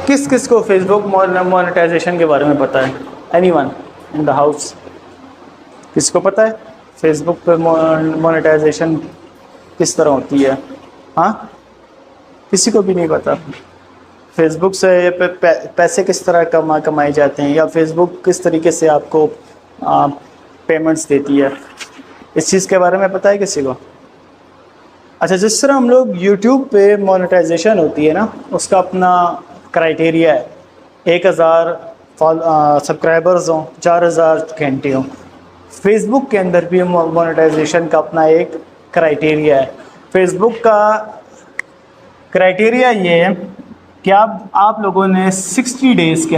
کس کس کو فیس بک مونیٹائزیشن کے بارے میں پتہ ہے؟ Any one in the house? کس کو پتہ ہے فیس بک پہ مونیٹائزیشن کس طرح ہوتی ہے؟ ہاں، کسی کو بھی نہیں پتہ فیس بک سے پیسے کس طرح کمائے جاتے ہیں، یا فیس بک کس طریقے سے آپ کو پیمنٹس دیتی ہے؟ اس چیز کے بارے میں پتہ ہے کسی کو؟ اچھا، جس طرح ہم لوگ یوٹیوب پہ مونیٹائزیشن ہوتی ہے نا، اس کا اپنا کرائٹیریا ہے، 1000 سبسکرائبرز ہوں، 4000 گھنٹے ہوں۔ فیس بک کے اندر بھی مونیٹائزیشن کا اپنا ایک کرائٹیریا ہے۔ فیس بک کا کرائٹیریا یہ ہے کہ آپ لوگوں نے 60 ڈیز کے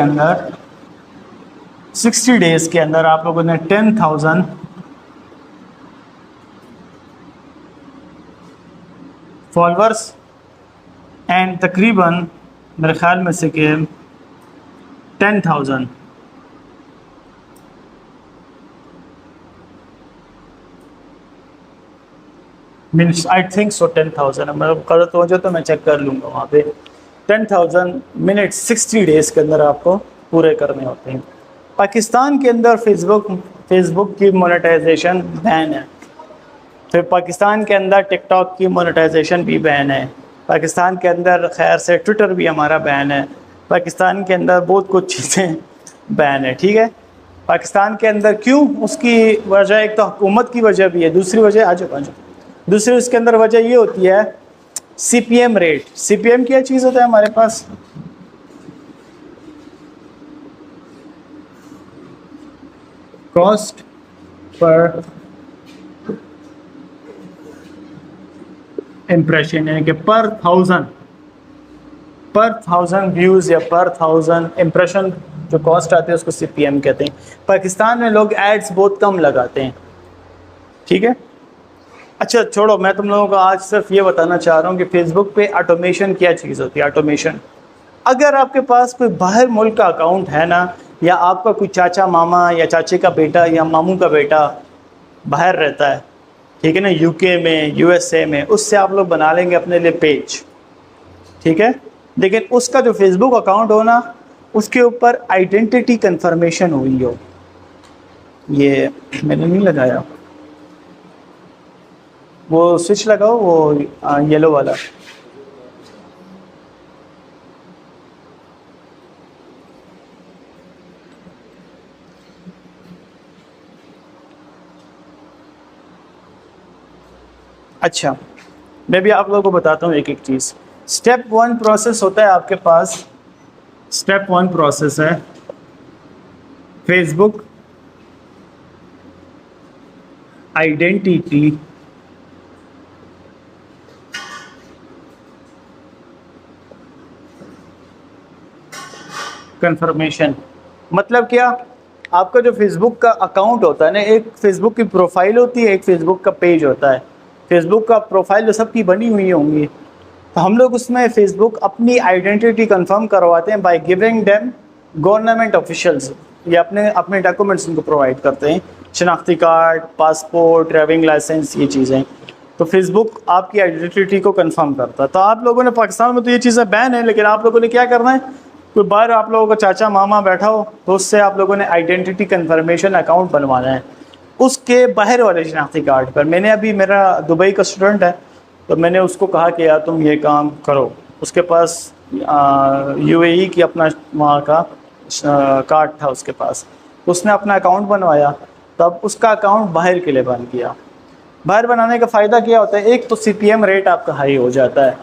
اندر آپ لوگوں نے 10,000 فالورس اینڈ تقریباً میرے خیال میں سے کہ 10,000 مینس آئی تھنک سو 10,000، مطلب غلط ہو جائے تو میں چیک کر لوں گا وہاں پہ۔ 10,000 منٹ 60 ڈیز کے اندر آپ کو پورے کرنے ہوتے ہیں۔ پاکستان کے اندر فیس بک کی مونیٹائزیشن بین ہے، پھر پاکستان کے اندر ٹک ٹاک کی مونیٹائزیشن بھی بین ہے، پاکستان کے اندر خیر سے ٹویٹر بھی ہمارا بین ہے، پاکستان کے اندر بہت کچھ چیزیں بین ہے، ٹھیک ہے؟ پاکستان کے اندر کیوں؟ اس کی وجہ ایک تو حکومت کی وجہ بھی ہے، دوسری وجہ دوسری اس کے اندر وجہ یہ ہوتی ہے سی پی ایم ریٹ۔ سی پی ایم کیا چیز ہوتا ہے ہمارے پاس؟ کاسٹ پر امپریشن، یعنی کہ پر تھاؤزنڈ ویوز یا پر 1000 امپریشن جو کاسٹ آتے ہیں اس کو سی پی ایم کہتے ہیں۔ پاکستان میں لوگ ایڈز بہت کم لگاتے ہیں، ٹھیک ہے؟ اچھا چھوڑو، میں تم لوگوں کو آج صرف یہ بتانا چاہ رہا ہوں کہ فیس بک پہ آٹومیشن کیا چیز ہوتی ہے۔ آٹومیشن، اگر آپ کے پاس کوئی باہر ملک کا اکاؤنٹ ہے نا، یا آپ کا کوئی چاچا ماما یا چاچے کا بیٹا یا ماموں کا بیٹا باہر رہتا ہے، ٹھیک ہے نا، یو کے میں، یو ایس اے میں، اس سے آپ لوگ بنا لیں گے اپنے لیے پیج، ٹھیک ہے؟ لیکن اس کا جو فیس بک اکاؤنٹ ہونا، اس کے اوپر آئیڈینٹی کنفرمیشن ہوئی ہو۔ یہ میں نے نہیں لگایا، وہ سوئچ لگاؤ، وہ یلو والا۔ اچھا، میں بھی آپ لوگوں کو بتاتا ہوں ایک ایک چیز۔ اسٹیپ 1 پروسیس ہوتا ہے آپ کے پاس، اسٹیپ 1 پروسیس ہے فیس بک آئیڈینٹی کنفرمیشن۔ مطلب کیا؟ آپ کا جو فیس بک کا اکاؤنٹ ہوتا ہے نا، ایک فیس بک کی پروفائل ہوتی ہے، ایک فیس بک کا پیج ہوتا ہے۔ فیس بک کا پروفائل جو سب کی بنی ہوئی ہوں گی، تو ہم لوگ اس میں فیس بک اپنی آئیڈینٹی کنفرم کرواتے ہیں by giving them government officials, یا اپنے ڈاکومنٹس ان کو پرووائڈ کرتے ہیں، شناختی کارڈ، پاسپورٹ، ڈرائیونگ لائسنس، یہ چیزیں۔ تو فیس بک آپ کی آئیڈینٹی کو کنفرم کرتا ہے۔ تو آپ لوگوں نے پاکستان میں تو یہ چیزیں بین ہیں، لیکن آپ لوگوں نے کیا کرنا ہے، کوئی باہر آپ لوگوں کا چاچا ماما بیٹھا ہو تو اس سے آپ لوگوں نے آئیڈینٹی کنفرمیشن اکاؤنٹ بنوانا ہے اس کے باہر والے شناختی کارڈ پر۔ میں نے ابھی، میرا دبئی کا اسٹوڈنٹ ہے، تو میں نے اس کو کہا کہ یار تم یہ کام کرو۔ اس کے پاس یو اے ای کی اپنا وہاں کا کارڈ تھا اس کے پاس، اس نے اپنا اکاؤنٹ بنوایا، تب اس کا اکاؤنٹ باہر کے لیے بن گیا۔ باہر بنانے کا فائدہ کیا ہوتا ہے؟ ایک تو سی پی ایم ریٹ آپ کا ہائی ہو جاتا ہے،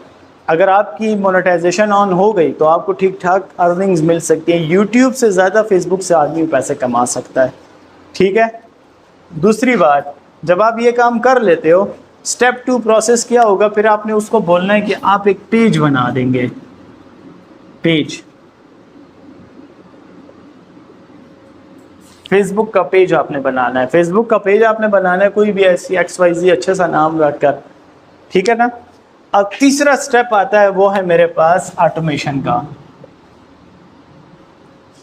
اگر آپ کی مونیٹائزیشن آن ہو گئی تو آپ کو ٹھیک ٹھاک ارننگز مل سکتی ہیں۔ یوٹیوب سے زیادہ فیس بک سے آدمی پیسے کما سکتا ہے، ٹھیک ہے؟ دوسری بات، جب آپ یہ کام کر لیتے ہو، اسٹیپ 2 پروسیس کیا ہوگا؟ پھر آپ نے اس کو بولنا ہے کہ آپ ایک پیج بنا دیں گے، پیج، فیس بک کا پیج آپ نے بنانا ہے۔ فیس بک کا پیج آپ نے بنانا ہے کوئی بھی ایسی XYZ اچھا سا نام رکھ کر، ٹھیک ہے نا؟ اب تیسرا اسٹیپ آتا ہے، وہ ہے میرے پاس آٹومیشن کا۔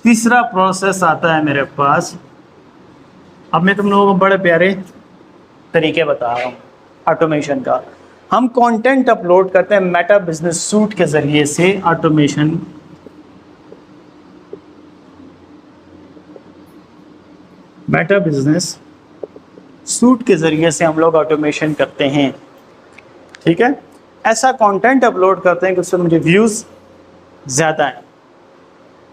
تیسرا پروسیس آتا ہے میرے پاس، اب میں تم لوگوں کو بڑے پیارے طریقے بتا رہا ہوں آٹومیشن کا۔ ہم کانٹینٹ اپلوڈ کرتے ہیں میٹا بزنس سوٹ کے ذریعے سے، آٹومیشن میٹا بزنس سوٹ کے ذریعے سے ہم لوگ آٹومیشن کرتے ہیں. ٹھیک ہے, ایسا کانٹینٹ اپلوڈ کرتے ہیں کہ اس سے مجھے ویوز زیادہ ہیں.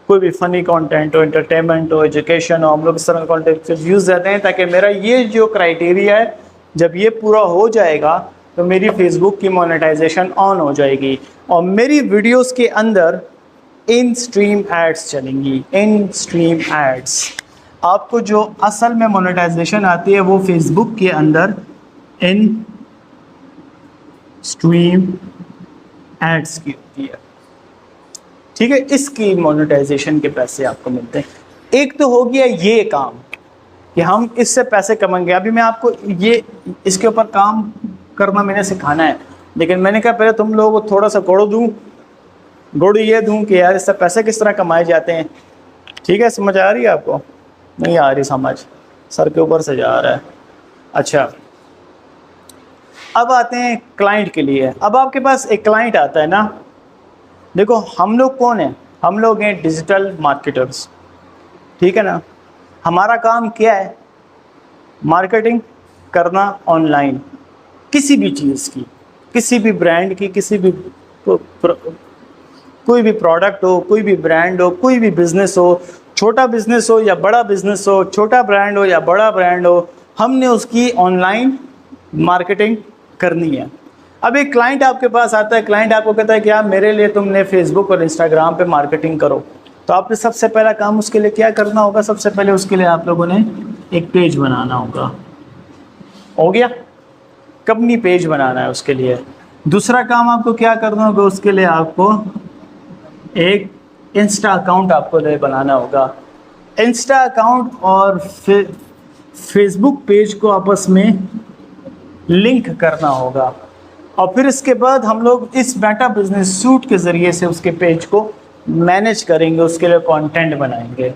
کوئی بھی فنی کانٹینٹ ہو, انٹرٹینمنٹ ہو, ایجوکیشن ہو, ہم لوگ اس طرح کا کانٹینٹ سے ویوز زیادہ ہیں, تاکہ میرا یہ جو کرائیٹیریا ہے جب یہ پورا ہو جائے گا تو میری فیس بک کی مونیٹائزیشن آن ہو جائے گی, اور میری ویڈیوز کے اندر ان اسٹریم ایڈس چلیں گی. ان اسٹریم ایڈس, آپ کو جو اصل میں مونیٹائزیشن آتی ہے وہ فیس بک کے اندر ان اسٹریم ایڈس کی ہوتی ہے. ٹھیک ہے, اس کی مونیٹائزیشن کے پیسے آپ کو ملتے ہیں. ایک تو ہو گیا یہ کام کہ ہم اس سے پیسے کمائیں گے. ابھی میں آپ کو یہ اس کے اوپر کام کرنا میں نے سکھانا ہے, لیکن میں نے کہا پہلے تم لوگوں کو تھوڑا سا گڑ یہ دوں کہ یار اس سے پیسے کس طرح کمائے جاتے ہیں. ٹھیک ہے, سمجھ آ رہی ہے آپ کو؟ نہیں آ رہی سمجھ, سر کے اوپر سے جا رہا ہے. اچھا, اب آتے ہیں کلائنٹ کے لیے. اب آپ کے پاس ایک کلائنٹ آتا ہے نا, دیکھو ہم لوگ کون ہیں؟ ہم لوگ ہیں ڈیجیٹل مارکیٹرز. ٹھیک ہے نا, ہمارا کام کیا ہے؟ مارکیٹنگ کرنا آن لائن, کسی بھی چیز کی, کسی بھی برانڈ کی, کسی بھی کوئی بھی پروڈکٹ ہو, کوئی بھی برانڈ ہو, کوئی بھی بزنس ہو, چھوٹا بزنس ہو یا بڑا بزنس ہو, چھوٹا برانڈ ہو یا بڑا برانڈ ہو, ہم نے اس کی آن لائن مارکیٹنگ کرنی ہے. اب ایک کلائنٹ آپ کے پاس آتا ہے, کلائنٹ آپ کو کہتا ہے کہ آپ میرے لیے تم نے فیس بک اور انسٹاگرام پہ مارکیٹنگ کرو. تو آپ نے سب سے پہلا کام اس کے لیے کیا کرنا ہوگا؟ سب سے پہلے اس کے لیے آپ لوگوں نے ایک پیج بنانا ہوگا. ہو گیا, کمپنی پیج بنانا ہے اس کے لیے. دوسرا کام آپ کو کیا کرنا ہوگا؟ اس کے لیے آپ کو ایک انسٹا اکاؤنٹ آپ کو بنانا ہوگا. انسٹا اکاؤنٹ اور فیس بک پیج کو آپس میں لنک کرنا ہوگا, اور پھر اس کے بعد ہم لوگ اس میٹا بزنس سوٹ کے ذریعے سے اس کے پیج کو مینیج کریں گے, اس کے لیے کانٹینٹ بنائیں گے.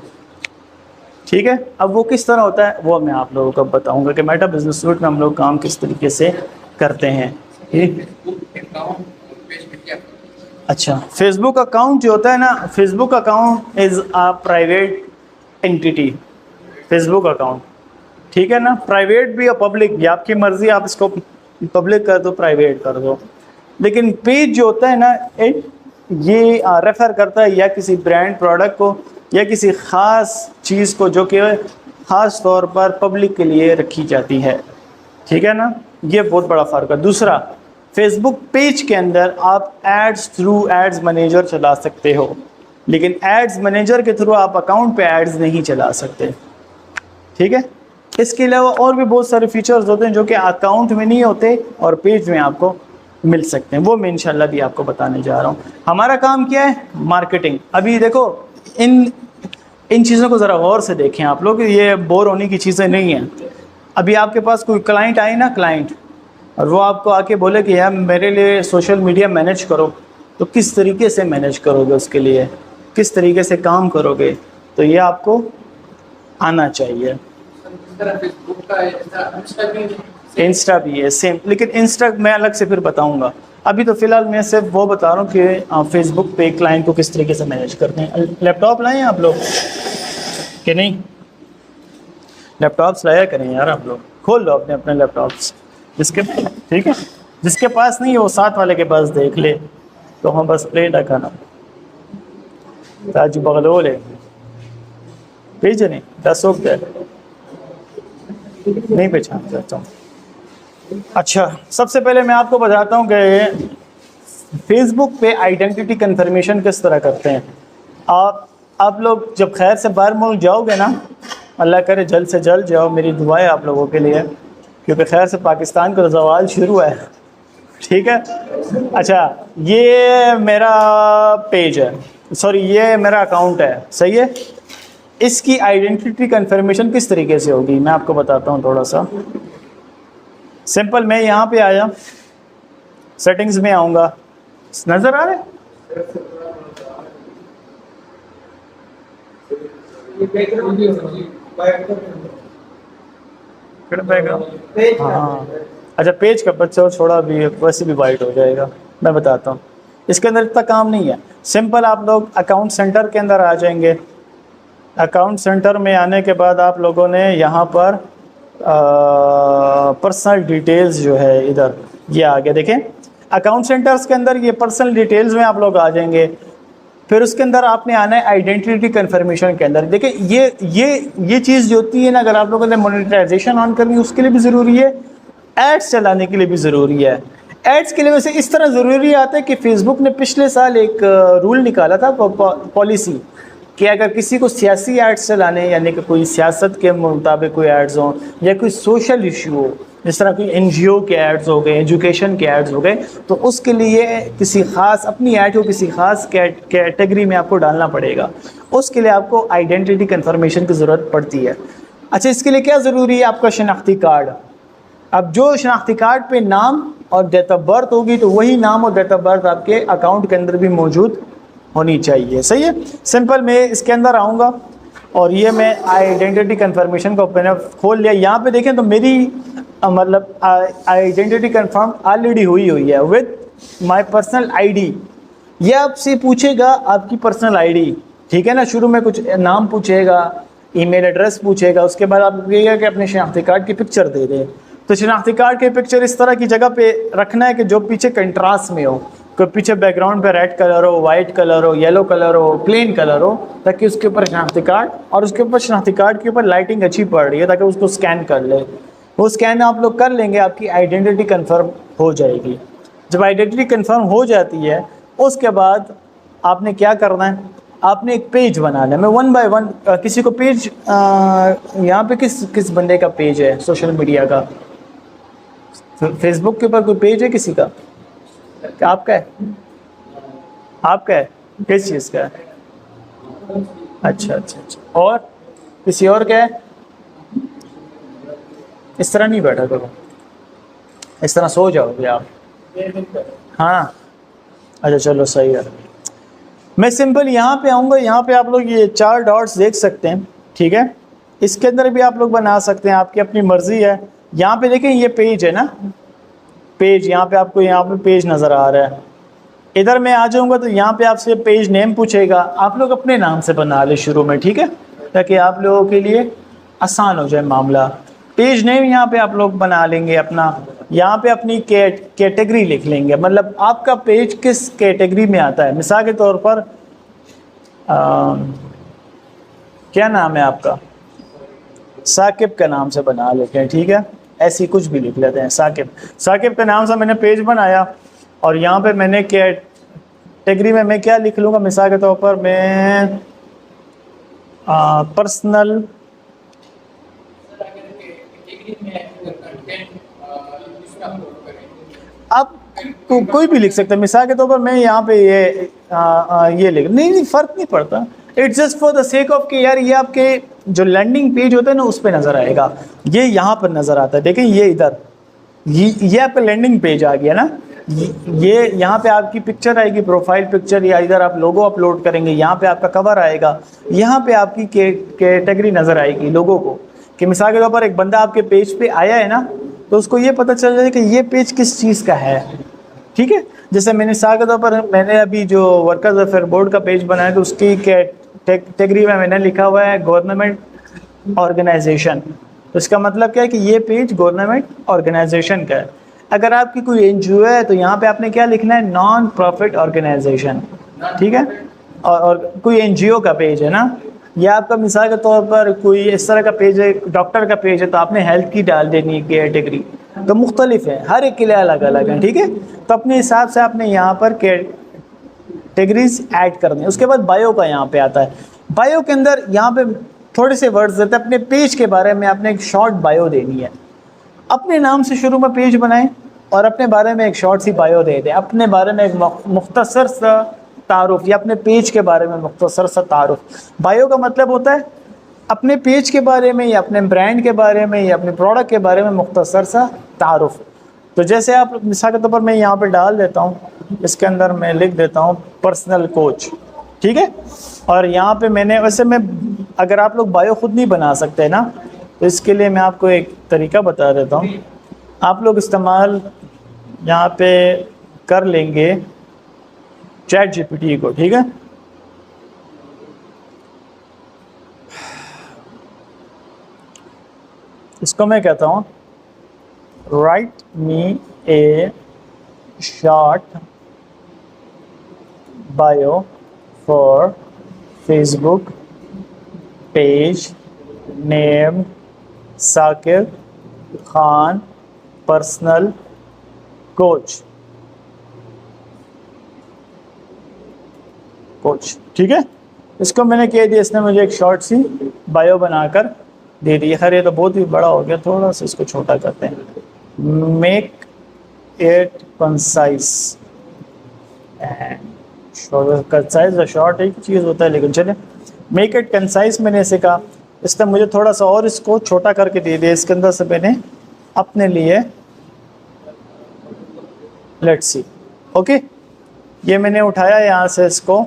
ٹھیک ہے, اب وہ کس طرح ہوتا ہے وہ میں آپ لوگوں کو بتاؤں گا کہ میٹا بزنس سوٹ میں ہم لوگ کام کس طریقے سے کرتے ہیں. اچھا, فیس بک اکاؤنٹ جو ہوتا ہے نا, Facebook account is a private entity. Facebook account, ٹھیک ہے نا, پرائیویٹ بھی اور پبلک بھی, آپ کی مرضی, آپ اس کو پبلک کر دو, پرائیویٹ کر دو. لیکن پیج جو ہوتا ہے نا, یہ ریفر کرتا ہے یا کسی برانڈ پروڈکٹ کو یا کسی خاص چیز کو جو کہ خاص طور پر پبلک کے لیے رکھی جاتی ہے. ٹھیک ہے نا, یہ بہت بڑا فرق ہے. دوسرا, فیس بک پیج کے اندر آپ ایڈز تھرو ایڈز مینیجر چلا سکتے ہو, لیکن ایڈز مینیجر کے تھرو آپ اکاؤنٹ پہ ایڈز نہیں چلا سکتے. ٹھیک ہے, اس کے علاوہ اور بھی بہت سارے فیچرز ہوتے ہیں جو کہ اکاؤنٹ میں نہیں ہوتے اور پیج میں آپ کو مل سکتے ہیں, وہ میں انشاءاللہ بھی آپ کو بتانے جا رہا ہوں. ہمارا کام کیا ہے؟ مارکیٹنگ. ابھی دیکھو ان چیزوں کو ذرا غور سے دیکھیں آپ لوگ, یہ بور ہونے کی چیزیں نہیں ہیں. ابھی آپ کے پاس کوئی کلائنٹ آئے نا, کلائنٹ, اور وہ آپ کو آ کے بولے کہ یار میرے لیے سوشل میڈیا مینیج کرو, تو کس طریقے سے مینیج کرو گے, اس کے لیے کس طریقے سے کام کرو گے, تو یہ آپ کو آنا چاہیے. انسٹا بھی ہے سیم, لیکن انسٹا میں الگ سے پھر بتاؤں گا. ابھی تو فی الحال میں صرف وہ بتا رہا ہوں کہ فیس بک پہ کلائنٹ کو کس طریقے سے مینیج کرتے ہیں. لیپ ٹاپ لائیں آپ لوگ کہ نہیں؟ لیپ ٹاپس لایا کریں یار, آپ لوگ کھول لو اپنے لیپ ٹاپس. ٹھیک ہے, جس کے پاس نہیں ہے وہ ساتھ والے کے پاس دیکھ لے. تو ہم بس پلیٹ رکھانا تاج بغلول ہے پیج نہیں 10 ہو گیا نہیں پہچان چاہتا ہوں. اچھا, سب سے پہلے میں آپ کو بتاتا ہوں کہ فیس بک پہ آئیڈینٹی کنفرمیشن کس طرح کرتے ہیں. آپ لوگ جب خیر سے باہر ملک جاؤ گے نا, اللہ کرے جلد سے جلد جاؤ, میری دعا ہے آپ لوگوں کے لیے, کیونکہ خیر سے پاکستان کا زوال شروع ہے. ٹھیک ہے, اچھا یہ میرا پیج ہے, سوری یہ میرا اکاؤنٹ ہے, صحیح ہے. اس کی آئیڈینٹی کنفرمیشن کس طریقے سے ہوگی میں آپ کو بتاتا ہوں تھوڑا سا سمپل. میں یہاں پہ آیا, سیٹنگز میں آؤں گا, نظر آ رہے ہاں. اچھا پیج کا بچہ چھوڑا بھی ویسے بھی وائٹ ہو جائے گا, میں بتاتا ہوں. اس کے اندر اتنا کام نہیں ہے, سمپل آپ لوگ اکاؤنٹ سینٹر کے اندر آ جائیں گے. اکاؤنٹ سینٹر میں آنے کے بعد آپ لوگوں نے یہاں پر پرسنل ڈیٹیلز جو ہے ادھر یہ آگے دیکھیں اکاؤنٹ سینٹرز کے اندر یہ پرسنل ڈیٹیلز میں آپ لوگ آ جائیں گے. پھر اس کے اندر آپ نے آنا ہے آئیڈینٹی کنفرمیشن کے اندر. دیکھیں یہ چیز جو ہوتی ہے نا, اگر آپ لوگوں نے مونیٹائزیشن آن کرنی اس کے لیے بھی ضروری ہے, ایڈس چلانے کے لیے بھی ضروری ہے. ایڈس کے لیے ویسے اس طرح ضروری آتا ہے کہ فیس بک نے پچھلے سال ایک رول نکالا تھا, پالیسی, کہ اگر کسی کو سیاسی ایڈس چلانے, یعنی کہ کوئی سیاست کے مطابق کوئی ایڈز ہوں یا کوئی سوشل ایشو ہو, جس طرح کوئی این جی او کے ایڈز ہو گئے, ایجوکیشن کے ایڈز ہو گئے, تو اس کے لیے کسی خاص اپنی ایڈ کو کسی خاص کیٹیگری میں آپ کو ڈالنا پڑے گا. اس کے لیے آپ کو آئیڈینٹی کنفرمیشن کی ضرورت پڑتی ہے. اچھا, اس کے لیے کیا ضروری ہے؟ آپ کا شناختی کارڈ. اب جو شناختی کارڈ پہ نام اور ڈیٹ آف برتھ ہوگی تو وہی نام اور ڈیٹ آف برتھ آپ کے اکاؤنٹ کے اندر بھی موجود ہونی چاہیے. صحیح ہے, سمپل. میں اس کے اندر آؤں گا اور یہ میں آئیڈینٹی کنفرمیشن کو میں نے کھول لیا. یہاں پہ دیکھیں تو میری مطلب آئیڈینٹی کنفرم آلریڈی ہوئی ہے with my personal I D. یہ آپ سے پوچھے گا آپ کی پرسنل آئی ڈی, ٹھیک ہے نا. شروع میں کچھ نام پوچھے گا, ای میل ایڈریس پوچھے گا, اس کے بعد آپ کو کہے گا کہ اپنے شناختی کارڈ کی پکچر دے دیں. تو شناختی کارڈ کی پکچر اس طرح کی جگہ پہ رکھنا ہے کہ جو پیچھے کنٹراسٹ میں ہو, کہ پیچھے بیک گراؤنڈ پہ ریڈ کلر ہو, وائٹ کلر ہو, یلو کلر ہو, پلین کلر ہو, تاکہ اس کے اوپر شناختی کارڈ اور اس کے اوپر شناختی کارڈ کے اوپر لائٹنگ اچھی پڑ رہی ہے تاکہ اس کو اسکین کر لے. وہ اسکین آپ لوگ کر لیں گے, آپ کی آئیڈینٹی کنفرم ہو جائے گی. جب آئیڈینٹی کنفرم ہو جاتی ہے اس کے بعد آپ نے کیا کرنا ہے, آپ نے ایک پیج بنانا ہے. میں ون بائی ون کسی کو پیج, یہاں پہ کس بندے کا پیج ہے سوشل میڈیا کا, فیس بک کے اوپر کوئی پیج ہے کسی کا؟ آپ کا ہے؟ آپ کا ہے؟ کس چیز کا ہے؟ اچھا. اور کسی اور کا ہے؟ اس طرح نہیں بیٹھا کرو, اس طرح سو جاؤ گے آپ. ہاں اچھا چلو صحیح ہے. میں سمپل یہاں پہ آؤں گا. یہاں پہ آپ لوگ یہ 4 ڈاٹس دیکھ سکتے ہیں, ٹھیک ہے. اس کے اندر بھی آپ لوگ بنا سکتے ہیں, آپ کی اپنی مرضی ہے. یہاں پہ دیکھیں یہ پیج ہے نا, پیج, یہاں پہ آپ کو یہاں پہ پیج نظر آ رہا ہے. ادھر میں آ جاؤں گا تو یہاں پہ آپ سے پیج نیم پوچھے گا, آپ لوگ اپنے نام سے بنا لیں شروع میں, ٹھیک ہے, تاکہ آپ لوگوں کے لیے آسان ہو جائے معاملہ. پیج نیم یہاں پہ آپ لوگ بنا لیں گے اپنا. یہاں پہ اپنی کیٹیگری لکھ لیں گے, مطلب آپ کا پیج کس کیٹیگری میں آتا ہے. مثال کے طور پر کیا نام ہے آپ کا؟ ثاقب کا نام سے بنا لیتے ہیں, ٹھیک ہے. ایسی کچھ بھی لکھ لیتے ہیں, ثاقب کے نام سے میں نے پیج بنایا. اور یہاں پہ میں نے کیٹیگری میں کیا لکھ لوں گا. مثال کے طور پر میں پرسنل آپ کوئی بھی لکھ سکتے ہیں. مثال کے طور پر میں یہاں پہ یہ لکھ, نہیں فرق نہیں پڑتا. It's just for the sake of کہ یار یہ آپ کے جو لینڈنگ پیج ہوتا ہے نا اس پہ نظر آئے گا. یہ یہاں پر نظر آتا ہے, دیکھیں یہ ادھر, یہ آپ کا لینڈنگ پیج آ گیا نا. یہ یہاں پہ آپ کی پکچر آئے گی, پروفائل پکچر, یا ادھر آپ لوگو اپلوڈ کریں گے, یہاں پہ آپ کا کور آئے گا, یہاں پہ آپ کی کیٹیگری نظر آئے گی لوگوں کو. کہ مثال کے طور پر ایک بندہ آپ کے پیج پہ آیا ہے نا, تو اس کو یہ پتہ چل جائے کہ یہ پیج کس چیز کا ہے, ٹھیک ہے. جیسے میں نے مثال کے طور پر میں نے ابھی جو ورکرز ویلفیئر بورڈ کا پیج بنایا تو اس کی کیٹیگری میں نے لکھا ہوا ہے گورنمنٹ آرگنائزیشن. تو اس کا مطلب کیا ہے کہ یہ پیج گورنمنٹ آرگنائزیشن کا ہے. اگر آپ کی کوئی این جی او ہے تو یہاں پہ آپ نے کیا لکھنا ہے, نان پروفٹ آرگنائزیشن, ٹھیک ہے. اور کوئی این جی او کا پیج ہے نا, یا آپ کا مثال کے طور پر کوئی اس طرح کا پیج ہے, ڈاکٹر کا پیج ہے, تو آپ نے ہیلتھ کی ڈال دینی کیٹیگری. تو مختلف ہے, ہر ایک کے لیے الگ الگ ہیں, ٹھیک ہے. تو اپنے حساب سے آپ نے یہاں پر کیٹیگریز ایڈ کر دیں. اس کے بعد بایو کا یہاں پہ آتا ہے. بایو کے اندر یہاں پہ تھوڑے سے ورڈز دیتے ہیں. اپنے پیج کے بارے میں آپ نے ایک شارٹ بایو دینی ہے. اپنے نام سے شروع میں پیج بنائیں اور اپنے بارے میں ایک شارٹ سی بایو دے دیں. اپنے بارے میں ایک مختصر سا تعارف, یا اپنے پیج کے بارے میں مختصر سا تعارف. بایو کا مطلب ہوتا ہے اپنے پیج کے بارے میں, یا اپنے برانڈ کے بارے میں, یا اپنے پروڈکٹ کے بارے میں مختصر سا تعارف. تو جیسے آپ مثال کے طور پر میں یہاں پہ ڈال دیتا ہوں, اس کے اندر میں لکھ دیتا ہوں پرسنل کوچ, ٹھیک ہے. اور یہاں پہ میں نے ویسے میں اگر آپ لوگ بایو خود نہیں بنا سکتے نا, تو اس کے لیے میں آپ کو ایک طریقہ بتا دیتا ہوں. آپ لوگ استعمال یہاں پہ کر لیں گے چیٹ جی پی ٹی کو, ٹھیک ہے. اس کو میں کہتا ہوں write me a short bio for Facebook page name Saqib Khan personal coach. ٹھیک ہے, اس کو میں نے کہہ دیا, اس نے مجھے ایک شارٹ سی بایو بنا کر دے دی. خیر یہ تو بہت ہی بڑا ہو گیا, تھوڑا سا اس کو چھوٹا کرتے ہیں. Make it concise. کنسائز اور شارٹ ایک چیز ہوتا ہے, لیکن چلیں میک اٹ کنسائز میں نے اسے کہا. اس نے مجھے تھوڑا سا اور اس کو چھوٹا کر کے دے دیا. اس کے اندر سے میں نے اپنے لیے لیٹس سی, اوکے, یہ میں نے اٹھایا یہاں سے, اس کو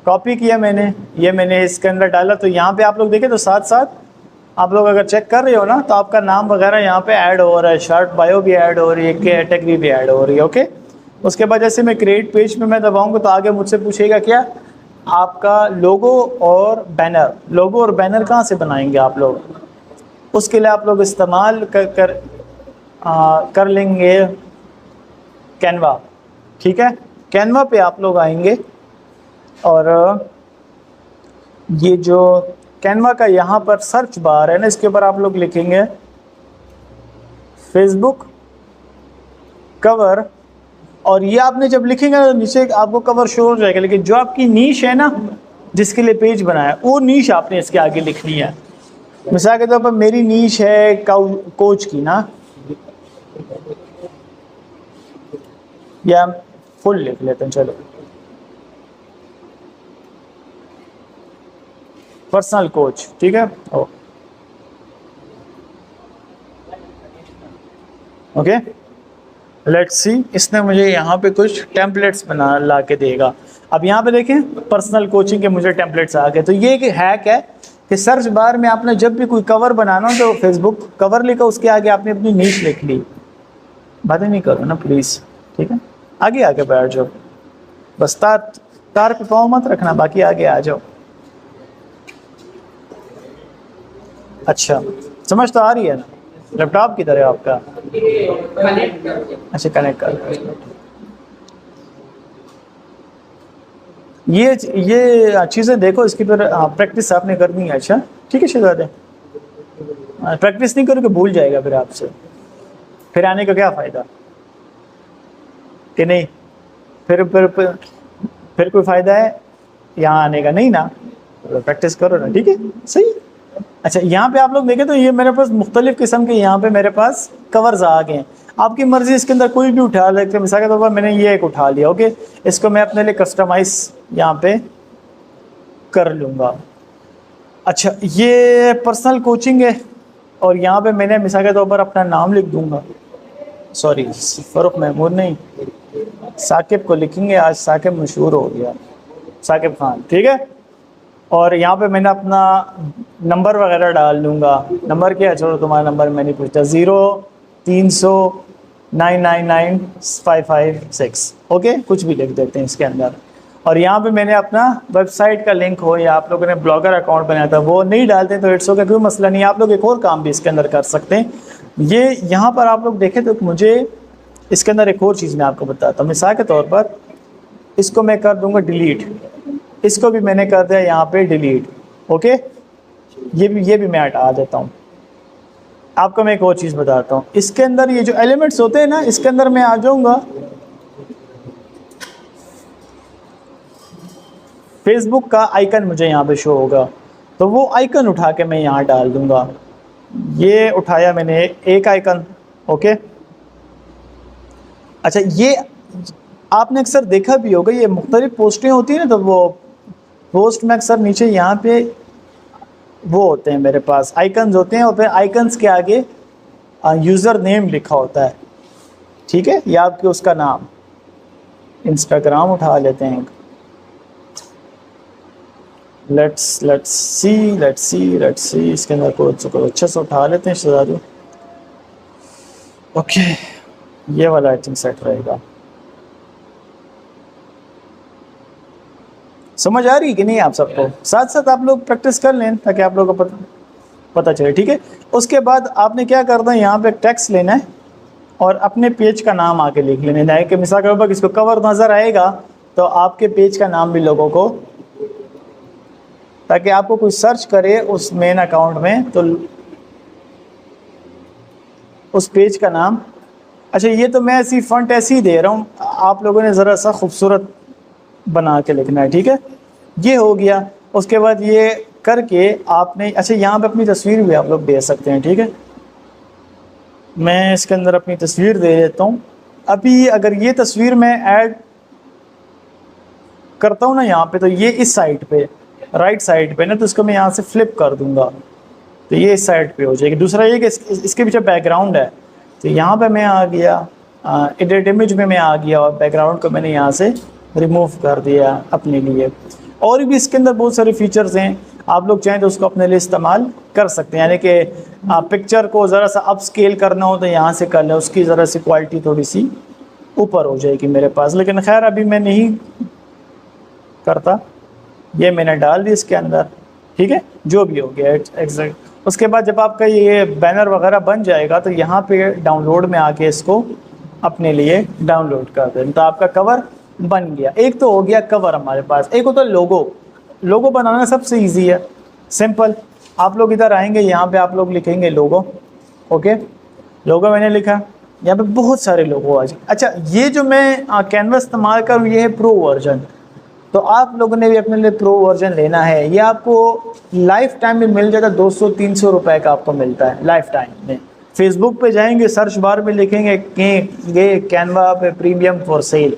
کاپی کیا میں نے, یہ میں نے اس کے اندر ڈالا. تو یہاں پہ آپ لوگ دیکھیں تو ساتھ ساتھ آپ لوگ اگر چیک کر رہے ہو نا تو آپ کا نام وغیرہ یہاں پہ ایڈ ہو رہا ہے, شارٹ بایو بھی ایڈ ہو رہی ہے, کیٹیگری بھی ایڈ ہو رہی ہے. اوکے, اس کے بعد جیسے میں کریٹ پیج پہ میں دباؤں گا تو آگے مجھ سے پوچھے گا کیا, آپ کا لوگو اور بینر. لوگو اور بینر کہاں سے بنائیں گے آپ لوگ؟ اس کے لیے آپ لوگ استعمال کر لیں گے کینوا. ٹھیک ہے, کینوا پہ آپ لوگ آئیں گے اور یہ جو کینوا کا یہاں پر سرچ بار ہے نا, اس کے اوپر آپ لوگ لکھیں گے فیس بک کور, اور یہ آپ نے جب لکھیں گے نیچے آپ کو کور شو ہو جائے گا. لیکن جو آپ کی نیش ہے نا جس کے لیے پیج بنایا, وہ نیش آپ نے اس کے آگے لکھنی ہے. مثال کے طور پر میری نیش ہے کوچ کی نا, یا فل لکھ لیتے ہیں, چلو پرسنل کوچ. ٹھیک ہے, اوکے, لیٹس سی. اس نے مجھے یہاں پہ کچھ ٹیمپلیٹس بنا لا کے دے گا. اب یہاں پہ دیکھیں پرسنل کوچنگ کے مجھے ٹیمپلیٹس آ گئے. تو یہ ایک ہیک ہے کہ سرچ بار میں آپ نے جب بھی کوئی کور بنانا تو فیس بک کور لکھا, اس کے آگے آپ نے اپنی نیش لکھ لی. باتیں نہیں کرو نا پلیز, ٹھیک ہے, آگے آگے بیٹھ جاؤ, بس تار پہ پاؤں مت رکھنا, باقی آگے آ جاؤ. اچھا سمجھ تو آ رہی ہے نا. لیپ ٹاپ کدھر ہے آپ کا؟ اچھا کنیکٹ کر. یہ چیزیں دیکھو, اس کی پھر پریکٹس آپ نے کرنی ہے. اچھا ٹھیک ہے شہزادے, پریکٹس نہیں کرو کہ بھول جائے گا پھر آپ سے, پھر آنے کا کیا فائدہ کہ نہیں. پھر کوئی فائدہ ہے یہاں آنے کا نہیں نا, پریکٹس کرو نا. ٹھیک ہے صحیح. اچھا یہاں پہ آپ لوگ دیکھیں تو یہ میرے پاس مختلف قسم کے یہاں پہ میرے پاس کورز آ گئے ہیں. آپ کی مرضی اس کے اندر کوئی بھی اٹھا لیتے. مثال کے طور پر میں نے یہ ایک اٹھا لیا, اوکے, اس کو میں اپنے لیے کسٹمائز یہاں پہ کر لوں گا. اچھا یہ پرسنل کوچنگ ہے, اور یہاں پہ میں نے مثال کے طور پر اپنا نام لکھ دوں گا. سوری فاروق محمود نہیں, ثاقب کو لکھیں گے, آج ثاقب مشہور ہو گیا, ثاقب خان. ٹھیک ہے, اور یہاں پہ میں نے اپنا نمبر وغیرہ ڈال دوں گا. نمبر کیا ہے, چلو تمہارا نمبر میں نہیں پوچھتا, 030999556. اوکے, کچھ بھی لکھ دیتے ہیں اس کے اندر. اور یہاں پہ میں نے اپنا ویب سائٹ کا لنک ہو, یا آپ لوگوں نے بلاگر اکاؤنٹ بنایا تھا وہ نہیں ڈالتے تو اٹس اوکے, کوئی مسئلہ نہیں. آپ لوگ ایک اور کام بھی اس کے اندر کر سکتے ہیں. یہ یہاں پر آپ لوگ دیکھیں تو مجھے اس کے اندر ایک اور چیز میں آپ کو بتاتا ہوں. مثال کے طور پر اس کو میں کر دوں گا ڈیلیٹ, اس کو بھی میں نے کر دیا یہاں پہ ڈیلیٹ. اوکے, یہ بھی میں ہٹا دیتا ہوں. آپ کو میں ایک اور چیز بتاتا ہوں, اس کے اندر یہ جو ایلیمنٹس ہوتے ہیں نا, اس کے اندر میں آ جاؤں گا. فیس بک کا آئیکن مجھے یہاں پہ شو ہوگا, تو وہ آئیکن اٹھا کے میں یہاں ڈال دوں گا. یہ اٹھایا میں نے ایک آئیکن. اوکے, اچھا یہ آپ نے اکثر دیکھا بھی ہوگا, یہ مختلف پوسٹیں ہوتی ہیں نا, تو وہ پوسٹ میں اکثر نیچے یہاں پہ وہ ہوتے ہیں میرے پاس آئیکنز ہوتے ہیں, اور پھر آئیکنز کے آگے یوزر نیم لکھا ہوتا ہے. ٹھیک ہے, یا آپ کے اس کا نام. انسٹاگرام اٹھا لیتے ہیں, لیٹس سی اس کے اندر کوئی اچھا سا اٹھا لیتے ہیں شہزادو. اوکے, یہ والا آئی تھنک سیٹ رہے گا. سمجھ آ رہی ہے کہ نہیں آپ سب کو؟ ساتھ ساتھ آپ لوگ پریکٹس کر لیں تاکہ آپ لوگوں کو پتہ. پتہ چلے. ٹھیک ہے, اس کے بعد آپ نے کیا کرنا ہے, یہاں پہ ٹیکسٹ لینا ہے اور اپنے پیج کا نام آگے لکھ لینا ہے. کہ مثال کے طور پر کس کو کور نظر آئے گا تو آپ کے پیج کا نام بھی لوگوں کو, تاکہ آپ کو کوئی سرچ کرے اس مین اکاؤنٹ میں تو اس پیج کا نام. اچھا یہ تو میں ایسی فنٹ ایسی ہی دے رہا ہوں, آپ لوگوں نے ذرا سا خوبصورت بنا کے لکھنا ہے. ٹھیک ہے, یہ ہو گیا. اس کے بعد یہ کر کے آپ نے, اچھا یہاں پہ اپنی تصویر بھی آپ لوگ دے سکتے ہیں. ٹھیک ہے, میں اس کے اندر اپنی تصویر دے دیتا ہوں. ابھی اگر یہ تصویر میں ایڈ کرتا ہوں نا یہاں پہ, تو یہ اس سائڈ پہ رائٹ سائڈ پہ نا, تو اس کو میں یہاں سے فلپ کر دوں گا تو یہ اس سائڈ پہ ہو جائے گی. دوسرا یہ کہ اس کے پیچھے بیک گراؤنڈ ہے, تو یہاں پہ میں آ گیا ایڈٹ امیج میں آ گیا اور بیک گراؤنڈ کو میں نے یہاں سے ریموو کر دیا اپنے لیے. اور بھی اس کے اندر بہت سارے فیچرز ہیں, آپ لوگ چاہیں تو اس کو اپنے لیے استعمال کر سکتے ہیں. یعنی کہ پکچر کو ذرا سا اپ اسکیل کرنا ہو تو یہاں سے کر لیں, اس کی ذرا سی کوالٹی تھوڑی سی اوپر ہو جائے گی میرے پاس. لیکن خیر ابھی میں نہیں کرتا, یہ میں نے ڈال دی اس کے اندر. ٹھیک ہے, جو بھی ہو گیا ایگزیکٹ. اس کے بعد جب آپ کا یہ بینر وغیرہ بن جائے گا تو یہاں پہ ڈاؤن لوڈ میں آ کے اس کو اپنے لیے ڈاؤن لوڈ کر دیں, تو آپ کا کور بن گیا. ایک تو ہو گیا کور ہمارے پاس. ایک ہوتا ہے لوگو. لوگو بنانا سب سے ایزی ہے, سمپل. آپ لوگ ادھر آئیں گے, یہاں پہ آپ لوگ لکھیں گے لوگو. اوکے, لوگو میں نے لکھا, یہاں پہ بہت سارے لوگو آ جائیں. اچھا یہ جو میں کینوس استعمال کروں یہ ہے پرو ورژن, تو آپ لوگوں نے بھی اپنے لیے پرو ورژن لینا ہے. یہ آپ کو لائف ٹائم میں مل جاتا ہے, 200-300 روپے کا آپ کو ملتا ہے لائف ٹائم میں. فیس بک پہ جائیں گے, سرچ بار میں لکھیں گے کہ یہ کینوا پہ پریمیم فار سیل,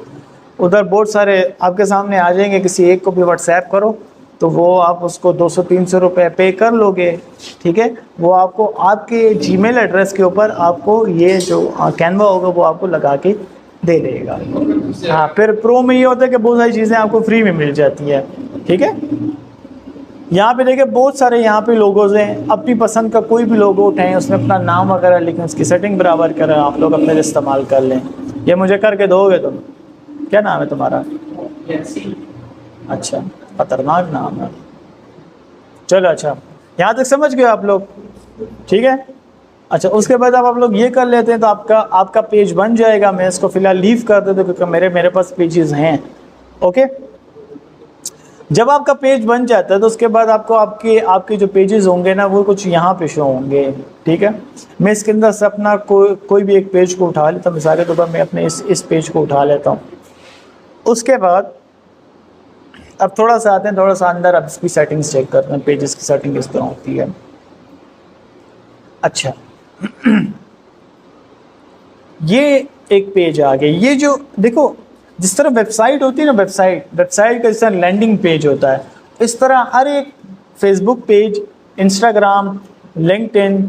ادھر بہت سارے آپ کے سامنے آ جائیں گے. کسی ایک کو بھی واٹس ایپ کرو تو وہ آپ اس کو 200-300 روپے پے کر لو گے. ٹھیک ہے, وہ آپ کو آپ کے جی میل ایڈریس کے اوپر آپ کو یہ جو کینوا ہوگا وہ آپ کو لگا کے دے دے گا. ہاں, پھر پرو میں یہ ہوتا ہے کہ بہت ساری چیزیں آپ کو فری میں مل جاتی ہیں. ٹھیک ہے, یہاں پہ دیکھیں بہت سارے یہاں پہ لوگوز ہیں. اپنی پسند کا کوئی بھی لوگو اٹھائیں, اس میں اپنا نام وغیرہ لکھیں, اس کی سیٹنگ برابر کریں, آپ لوگ اپنے لیے استعمال کر لیں. یہ مجھے کر کے دو گے تم؟ کیا نام ہے تمہارا؟ اچھا, خطرناک نام ہے. چلو اچھا, یہاں تک سمجھ گئے آپ لوگ؟ ٹھیک ہے. اچھا, اس کے بعد آپ لوگ یہ کر لیتے ہیں تو آپ کا پیج بن جائے گا. میں اس کو فی الحال لیو کر دیتا ہوں کیونکہ میرے پاس پیجز ہیں. اوکے, جب آپ کا پیج بن جاتا ہے تو اس کے بعد آپ کو آپ کے جو پیجز ہوں گے نا وہ کچھ یہاں پہ شو ہوں گے. ٹھیک ہے, میں اس کے اندر سے اپنا کوئی بھی ایک پیج کو اٹھا لیتا ہوں. مثال کے طور پر میں اپنے اس پیج کو اٹھا لیتا ہوں. اس کے بعد اب تھوڑا سا آتے ہیں, تھوڑا سا اندر, اب اس کی سیٹنگز چیک کرتے ہیں, پیجز کی سیٹنگ کس طرح ہوتی ہے. اچھا, یہ ایک پیج آ گیا. یہ جو دیکھو جس طرح ویب سائٹ ہوتی ہے نا, ویب سائٹ کا جس طرح لینڈنگ پیج ہوتا ہے, اس طرح ہر ایک فیس بک پیج, انسٹاگرام, لنکڈ ان,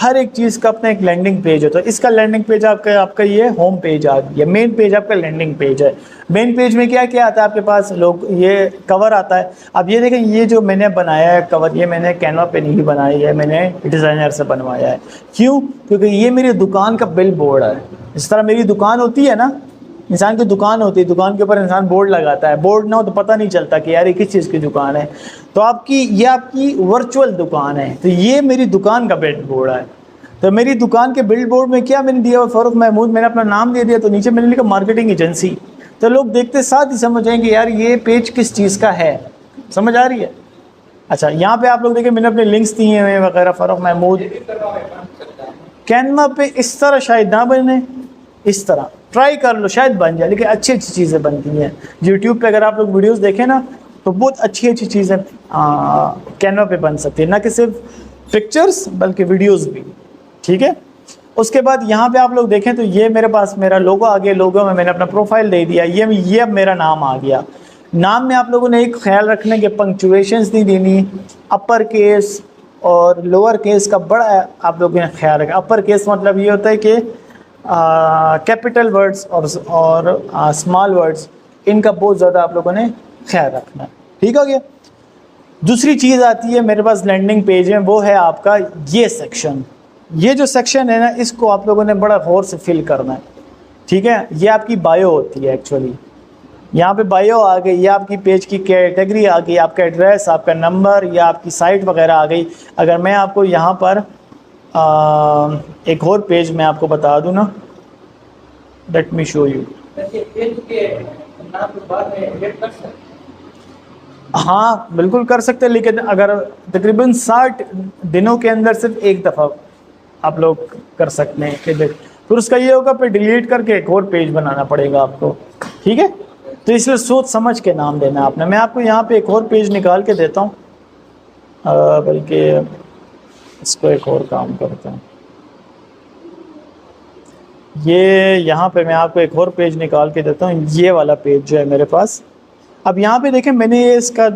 ہر ایک چیز کا اپنا ایک لینڈنگ پیج ہوتا ہے. اس کا لینڈنگ پیج آپ کا یہ ہوم پیج آ گیا. مین پیج آپ کا لینڈنگ پیج ہے. مین پیج میں کیا کیا آتا ہے آپ کے پاس؟ لوگ یہ کور آتا ہے. اب یہ دیکھیں, یہ جو میں نے بنایا ہے کور, یہ میں نے کینوا پہ نہیں بنائی ہے, میں نے ڈیزائنر سے بنوایا ہے. کیوں؟ کیونکہ یہ میری دکان کا بل بورڈ ہے. اس طرح میری دکان ہوتی ہے نا, انسان کی دکان ہوتی ہے, دکان کے اوپر انسان بورڈ لگاتا ہے. بورڈ نہ ہو تو پتہ نہیں چلتا کہ یار یہ کس چیز کی دکان ہے. تو یہ آپ کی ورچوئل دکان ہے. تو یہ میری دکان کا بل بورڈ ہے. تو میری دکان کے بل بورڈ میں کیا میں نے دیا, فاروق محمود, میں نے اپنا نام دے دیا. تو نیچے میں نے لکھا مارکیٹنگ ایجنسی. تو لوگ دیکھتے ساتھ ہی سمجھ جائیں گے یار یہ پیج کس چیز کا ہے. سمجھ آ رہی ہے؟ اچھا, یہاں پہ آپ لوگ دیکھیں میں نے اپنے لنکس دیے ہیں وغیرہ. فاروق محمود کینوا پہ اس طرح شاید نہ بنے, اس طرح ٹرائی کر لو, شاید بن جائے. لیکن اچھی اچھی چیزیں بنتی ہیں. یوٹیوب پہ اگر آپ لوگ ویڈیوز دیکھیں نا تو بہت اچھی اچھی چیزیں کینوا پہ بن سکتی ہیں, نہ کہ صرف پکچرز بلکہ ویڈیوز بھی. ٹھیک ہے, اس کے بعد یہاں پہ آپ لوگ دیکھیں تو یہ میرے پاس میرا لوگو آ گیا. لوگو میں نے اپنا پروفائل دے دیا. یہ اب میرا نام آ گیا. نام میں آپ لوگوں نے ایک خیال رکھنا کہ پنکچویشنز نہیں دینی. اپر کیس اور لوور کیس کا بڑا آپ لوگوں نے خیال رکھا. اپر کیس مطلب یہ ہوتا ہے کہ کیپٹل ورڈز اور اسمال ورڈز, ان کا بہت زیادہ آپ لوگوں نے خیال رکھنا ہے. ٹھیک ہو گیا. دوسری چیز آتی ہے میرے پاس لینڈنگ پیج میں, وہ ہے آپ کا یہ سیکشن. یہ جو سیکشن ہے نا, اس کو آپ لوگوں نے بڑا غور سے فل کرنا ہے. ٹھیک ہے, یہ آپ کی بایو ہوتی ہے ایکچولی. یہاں پہ بایو آ گئی، یہ آپ کی پیج کی کیٹیگری آ گئی، آپ کا ایڈریس، آپ کا نمبر یا آپ کی سائٹ وغیرہ آ گئی۔ اگر میں آپ کو یہاں پر ایک اور پیج میں آپ کو بتا دوں نا، لیٹ می شو یو۔ ہاں بالکل کر سکتے ہیں، لیکن اگر تقریباً 60 دنوں کے اندر صرف ایک دفعہ آپ لوگ کر سکتے ہیں ایڈٹ، پھر اس کا یہ ہوگا پھر ڈیلیٹ کر کے ایک اور پیج بنانا پڑے گا آپ کو، ٹھیک ہے؟ تو اس لیے سوچ سمجھ کے نام دینا ہے آپ نے۔ میں آپ کو یہاں پہ ایک اور پیج نکال کے دیتا ہوں، بلکہ اس کو ایک اور کام کرتا ہوں، یہ یہاں پہ میں آپ کو ایک اور پیج نکال کے دیتا ہوں، یہ والا پیج جو ہے میرے پاس۔ اب یہاں پہ دیکھیں میں نے اس کا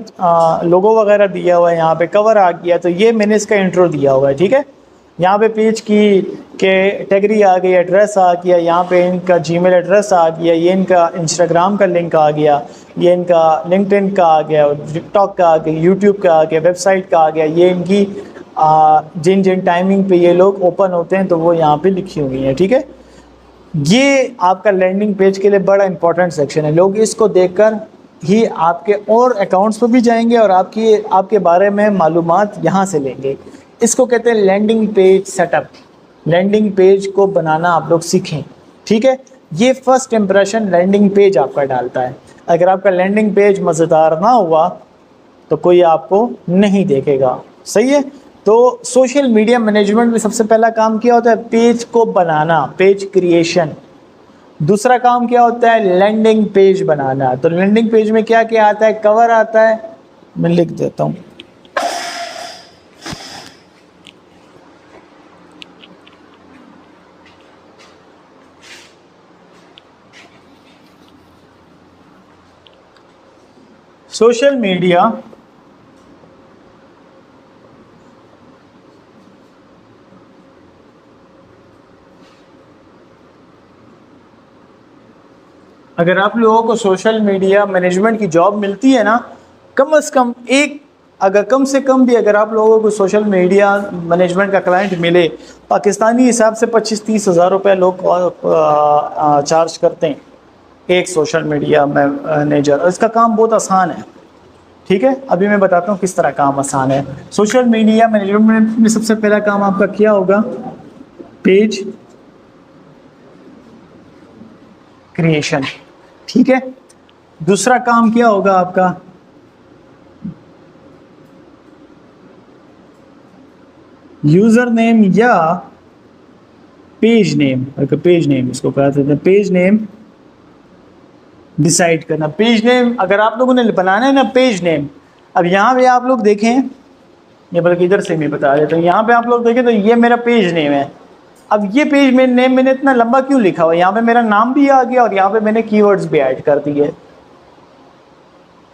لوگو وغیرہ دیا ہوا ہے، یہاں پہ کور آ گیا، تو یہ میں نے اس کا انٹرو دیا ہوا ہے، ٹھیک ہے؟ یہاں پہ پیج کی کیٹیگری آ گئی، ایڈریس آ گیا، یہاں پہ ان کا جی میل ایڈریس آ گیا، یہ ان کا انسٹاگرام کا لنک آ گیا، یہ ان کا لنکڈ ان کا آ گیا، ٹک ٹاک کا آ گیا، یوٹیوب کا آ گیا، ویب سائٹ کا آ گیا، یہ ان کی جن جن ٹائمنگ پہ یہ لوگ اوپن ہوتے ہیں تو وہ یہاں پہ لکھی ہوئی ہیں، ٹھیک ہے؟ یہ آپ کا لینڈنگ پیج کے لیے بڑا امپورٹنٹ سیکشن ہے، لوگ اس کو دیکھ کر ہی آپ کے اور اکاؤنٹس پہ بھی جائیں گے اور آپ کے بارے میں معلومات یہاں سے لیں گے۔ اس کو کہتے ہیں landing page set up. Landing page کو بنانا آپ لوگ سیکھیں، ٹھیک ہے؟ یہ فرسٹ امپریشن لینڈنگ پیج آپ کا ڈالتا ہے۔ اگر آپ کا لینڈنگ پیج مزیدار نہ ہوا تو کوئی آپ کو نہیں دیکھے گا، صحیح ہے؟ تو سوشل میڈیا مینجمنٹ میں سب سے پہلا کام کیا ہوتا ہے؟ پیج کو بنانا، پیج کریشن۔ دوسرا کام کیا ہوتا ہے؟ لینڈنگ پیج بنانا۔ تو لینڈنگ پیج میں کیا کیا آتا ہے؟ کور آتا ہے، میں لکھ دیتا ہوں، سوشل میڈیا اگر آپ لوگوں کو سوشل میڈیا مینجمنٹ کی جاب ملتی ہے نا، کم از کم کم سے کم بھی اگر آپ لوگوں کو سوشل میڈیا مینجمنٹ کا کلائنٹ ملے، پاکستانی حساب سے 25-30 ہزار روپے لوگ چارج کرتے ہیں ایک سوشل میڈیا مینیجر۔ اس کا کام بہت آسان ہے، ٹھیک ہے؟ ابھی میں بتاتا ہوں کس طرح کام آسان ہے۔ سوشل میڈیا مینجمنٹ میں سب سے پہلا کام آپ کا کیا ہوگا؟ پیج کریشن، ٹھیک ہے؟ دوسرا کام کیا ہوگا آپ کا؟ یوزر نیم یا پیج نیم، پیج نیم اس کو کہتے ہیں، پیج نیم ڈیسائیڈ کرنا۔ پیج نیم اگر آپ لوگوں نے بنانا ہے نا پیج نیم، اب یہاں پہ آپ لوگ دیکھیں، یہ بلکہ ادھر سے میں بتا دیتا ہوں، یہاں پہ آپ لوگ دیکھیں تو یہ میرا پیج نیم ہے۔ اب یہ پیج نیم میں نے اتنا لمبا کیوں لکھا ہوا ہے؟ یہاں پہ میرا نام بھی آ گیا اور یہاں پہ میں نے کی ورڈز بھی ایڈ کر دیے۔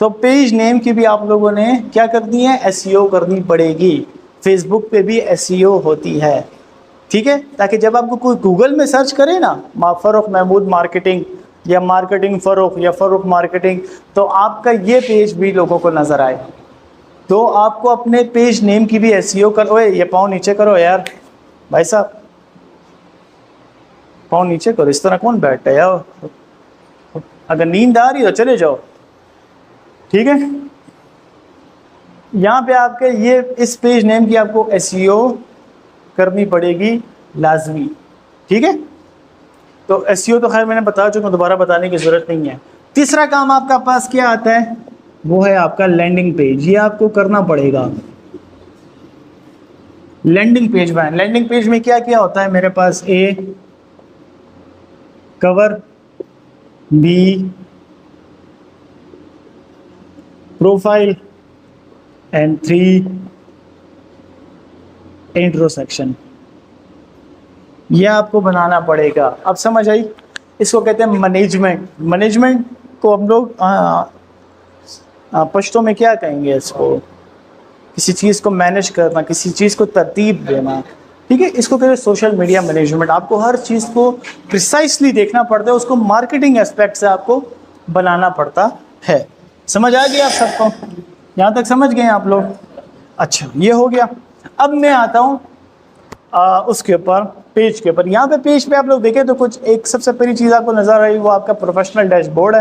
تو پیج نیم کی بھی آپ لوگوں نے کیا کرنی ہے؟ ایس ای او کرنی پڑے گی۔ فیس بک پہ بھی ایس ای او ہوتی ہے، ٹھیک ہے؟ تاکہ جب آپ کو کوئی گوگل میں سرچ کرے نا فروخ محمود مارکیٹنگ یا مارکیٹنگ فروخ یا فروخ مارکیٹنگ، تو آپ کا یہ پیج بھی لوگوں کو نظر آئے۔ تو آپ کو اپنے پیج نیم کی بھی ایس ای او کرو۔ یہ پاؤں نیچے کرو یار بھائی صاحب، پاؤں نیچے کرو، اس طرح کون بیٹھتا ہے یار؟ اگر نیند آ رہی ہو چلے جاؤ، ٹھیک ہے؟ یہاں پہ آپ کے یہ اس پیج نیم کی آپ کو ایس ای او کرنی پڑے گی لازمی، ٹھیک ہے؟ تو ایس ای او تو خیر میں نے بتا چکا، دوبارہ بتانے کی ضرورت نہیں ہے۔ تیسرا کام آپ کا پاس کیا آتا ہے؟ وہ ہے آپ کا لینڈنگ پیج۔ یہ آپ کو کرنا پڑے گا، لینڈنگ پیج بنائیں۔ لینڈنگ پیج میں کیا کیا ہوتا ہے میرے پاس؟ A cover, B profile, and 3 intro section. یہ آپ کو بنانا پڑے گا۔ اب سمجھ آئی؟ اس کو کہتے ہیں مینجمنٹ۔ مینجمنٹ کو ہم لوگ پشتوں میں کیا کہیں گے؟ اس کو کسی چیز کو مینیج کرنا، کسی چیز کو ترتیب دینا، ٹھیک ہے؟ اس کو کہتے ہیں سوشل میڈیا مینجمنٹ۔ آپ کو ہر چیز کو پریسائسلی دیکھنا پڑتا ہے، اس کو مارکیٹنگ اسپیکٹ سے آپ کو بنانا پڑتا ہے۔ سمجھ آ گیا آپ سب کو؟ یہاں تک سمجھ گئے آپ لوگ؟ اچھا، یہ ہو گیا۔ اب میں آتا ہوں اس کے اوپر، پیج کے اوپر۔ یہاں پہ پیج پہ آپ لوگ دیکھیں تو کچھ ایک سب سے پہلی چیز آپ کو نظر آئی وہ آپ کا پروفیشنل ڈیش بورڈ ہے۔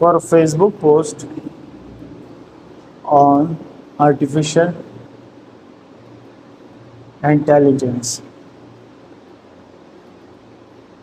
for Facebook post on artificial intelligence,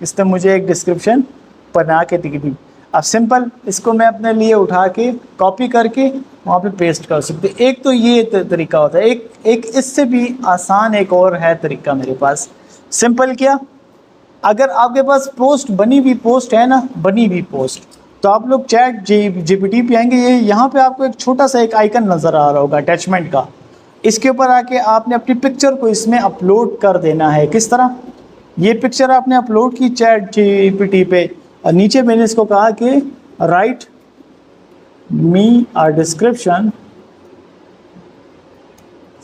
اس نے مجھے ایک ڈسکرپشن بنا کے دی دی. اب سمپل اس کو میں اپنے لیے اٹھا کے کاپی کر کے وہاں پہ پیسٹ کر سکتے. ایک تو یہ طریقہ ہوتا ہے. ایک اس سے بھی آسان ایک اور ہے طریقہ میرے پاس. سمپل کیا, اگر آپ کے پاس پوسٹ بنی ہوئی پوسٹ ہے نا, بنی ہوئی پوسٹ, تو آپ لوگ چیٹ جی پی ٹی پہ آئیں گے. یہ یہاں پہ آپ کو ایک چھوٹا سا ایک آئیکن نظر آ رہا ہوگا اٹیچمنٹ کا. اس کے اوپر آ کے آپ نے اپنی پکچر کو اس میں اپلوڈ کر دینا ہے. کس طرح؟ یہ پکچر آپ نے اپلوڈ کی چیٹ جی پی ٹی پہ, اور نیچے میں نے اس کو کہا کہ write me a description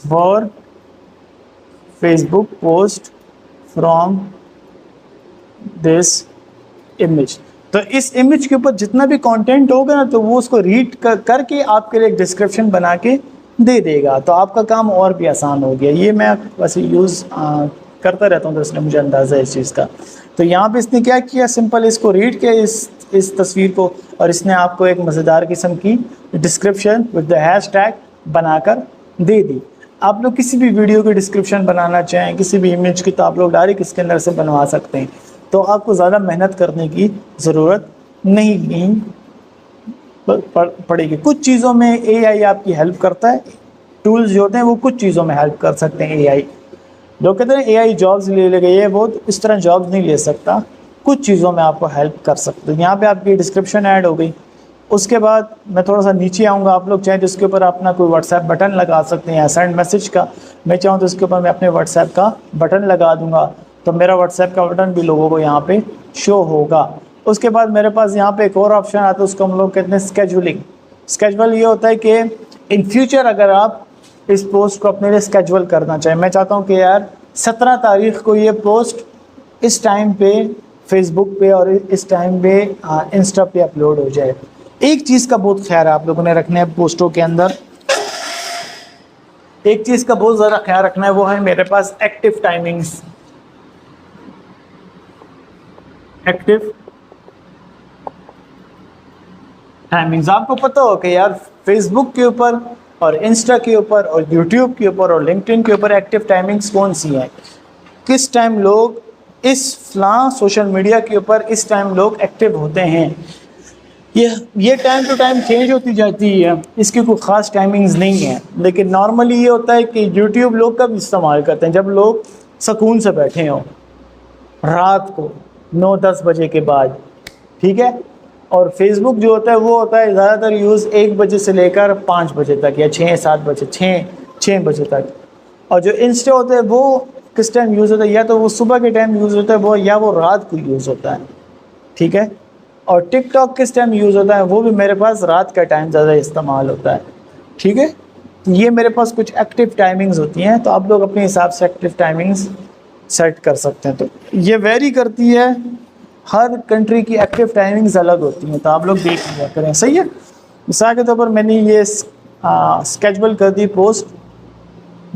for Facebook post from this image. تو اس امیج کے اوپر جتنا بھی کانٹینٹ ہوگا نا, تو وہ اس کو ریڈ کر کے آپ کے لیے ایک ڈسکرپشن بنا کے دے دے گا. تو آپ کا کام اور بھی آسان ہو گیا. یہ میں ویسے یوز کرتا رہتا ہوں, تو اس لیے مجھے اندازہ ہے اس چیز کا. تو یہاں پہ اس نے کیا کیا, سمپل اس کو ریڈ کیا اس تصویر کو, اور اس نے آپ کو ایک مزیدار قسم کی description with the hash tag بنا کر دے دی. آپ لوگ کسی بھی ویڈیو کی ڈسکرپشن بنانا چاہیں, کسی بھی امیج کی, تو آپ لوگ ڈائریکٹ اس کے اندر سے بنوا سکتے ہیں. تو آپ کو زیادہ محنت کرنے کی ضرورت نہیں پڑے گی. کچھ چیزوں میں اے آئی آپ کی ہیلپ کرتا ہے. ٹولز جو ہوتے ہیں وہ کچھ چیزوں میں ہیلپ کر سکتے ہیں. اے آئی, لوگ کہتے ہیں اے آئی جابز لے گا, یہ بہت اس طرح جابز نہیں لے سکتا. کچھ چیزوں میں آپ کو ہیلپ کر سکتے ہیں. یہاں پہ آپ کی ڈسکرپشن ایڈ ہو گئی. اس کے بعد میں تھوڑا سا نیچے آؤں گا. آپ لوگ چاہیں تو اس کے اوپر اپنا کوئی واٹس ایپ بٹن لگا سکتے ہیں, یا سینڈ میسج کا. میں چاہوں تو اس کے اوپر میں اپنے واٹس ایپ کا بٹن لگا دوں گا, تو میرا واٹس ایپ کا بٹن بھی لوگوں کو یہاں پہ شو ہوگا. اس کے بعد میرے پاس یہاں پہ ایک اور آپشن آتا ہے, اس کو ہم لوگ کہتے ہیں اسکیجولنگ. اسکیجول یہ ہوتا ہے کہ ان فیوچر اگر آپ اس پوسٹ کو اپنے لیے اسکیجول کرنا چاہیں, میں چاہتا ہوں کہ یار 17 تاریخ کو یہ پوسٹ اس ٹائم پہ فیس بک پہ اور اس ٹائم پہ انسٹا پہ اپلوڈ ہو جائے. ایک چیز کا بہت خیال آپ لوگوں نے رکھنا ہے پوسٹوں کے اندر, ایک چیز کا بہت زیادہ خیال رکھنا ہے, وہ ہے میرے پاس ایکٹیو ٹائمنگز. ایکٹیو ٹائمنگز آپ کو پتہ ہو کہ یار فیس بک کے اوپر اور انسٹا کے اوپر اور یوٹیوب کے اوپر اور لنکڈ ان کے اوپر ایکٹیو ٹائمنگز کون سی ہیں, کس ٹائم لوگ اس فلاں سوشل میڈیا کے اوپر اس ٹائم لوگ ایکٹیو ہوتے ہیں. یہ ٹائم ٹو ٹائم چینج ہوتی جاتی ہے, اس کی کوئی خاص ٹائمنگز نہیں ہے. لیکن نارملی یہ ہوتا ہے کہ یوٹیوب لوگ کب استعمال کرتے ہیں, جب لوگ سکون سے بیٹھے ہوں, رات کو 9-10 بجے کے بعد, ٹھیک ہے. اور فیس بک جو ہوتا ہے وہ ہوتا ہے زیادہ تر یوز 1 بجے سے لے کر 5 بجے تک, یا 6-7 بجے 6 بجے تک. اور جو انسٹا ہوتا ہے وہ کس ٹائم یوز ہوتا ہے, یا تو وہ صبح کے ٹائم یوز ہوتا ہے وہ, یا وہ رات کو یوز ہوتا ہے, ٹھیک ہے. اور ٹک ٹاک کس ٹائم یوز ہوتا ہے, وہ بھی میرے پاس رات کا ٹائم زیادہ استعمال ہوتا ہے, ٹھیک ہے. یہ میرے پاس کچھ ایکٹیو ٹائمنگز ہوتی ہیں, تو آپ لوگ اپنے حساب سے ایکٹیو ٹائمنگز سیٹ کر سکتے ہیں. تو یہ ویری کرتی ہے, ہر کنٹری کی ایکٹیو ٹائمنگز الگ ہوتی ہیں, تو آپ لوگ دیکھ لیا کریں, صحیح ہے. مثال کے طور پر میں نے یہ اسکیجول کر دی پوسٹ